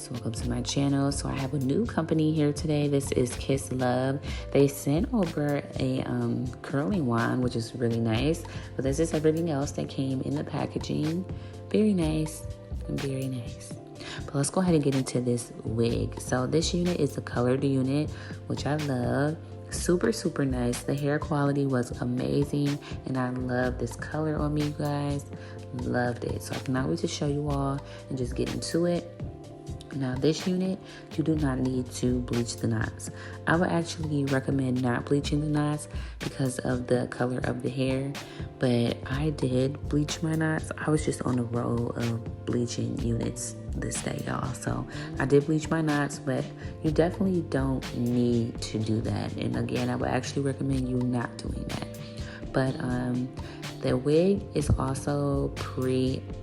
guys, welcome to my channel. So I have a new company here today. This is Kisslove. They sent over a curling wand, which is really nice, but this is everything else that came in the packaging. Very nice and very nice. But let's go ahead and get into this wig. So this unit is a colored unit, which I love. Super nice. The hair quality was amazing, and I love this color on me, you guys. Loved it. So I cannot wait to show you all and just get into it. Now this unit, you do not need to bleach the knots. I would actually recommend not bleaching the knots because of the color of the hair, but I did bleach my knots. I was just on a roll of bleaching units this day, y'all. So I did bleach my knots, but you definitely don't need to do that. And again, I would actually recommend you not doing that. But the wig is also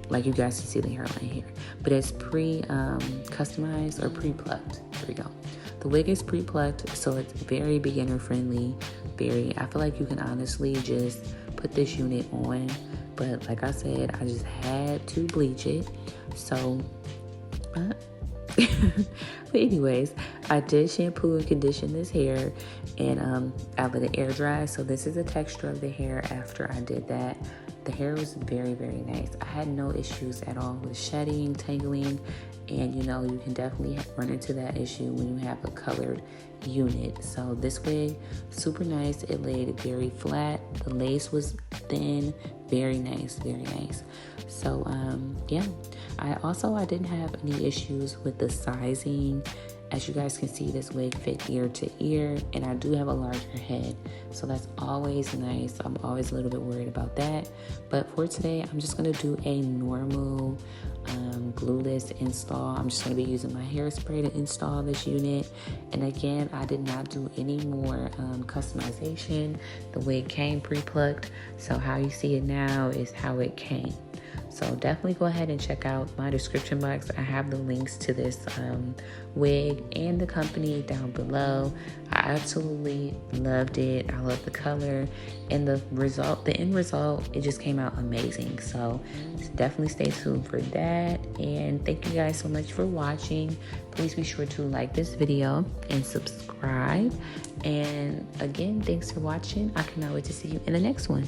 like you guys can see the hairline here, but it's customized or pre-plucked. There we go. The wig is pre-plucked, so it's very beginner friendly. I feel like you can honestly just put this unit on, but like I said, I just had to bleach it. So but anyways, I did shampoo and condition this hair, and I let it air dry. So this is the texture of the hair after I did that. The hair was very nice. I had no issues at all with shedding, tangling, and you know, you can definitely run into that issue when you have a colored unit. So this wig, super nice. It laid very flat. The lace was thin. Very nice. So yeah, I didn't have any issues with the sizing. As you guys can see, this wig fit ear to ear, and I do have a larger head, so that's always nice. I'm always a little bit worried about that. But for today, I'm just gonna do a normal glueless install. I'm just gonna be using my hairspray to install this unit. And again, I did not do any more customization. The wig came pre-plucked, so how you see it now is how it came. So definitely go ahead and check out my description box. I have the links to this wig and the company down below. I absolutely loved it. I love the color, and the end result, it just came out amazing. So definitely stay tuned for that. And thank you guys so much for watching. Please be sure to like this video and subscribe. And again, thanks for watching. I cannot wait to see you in the next one.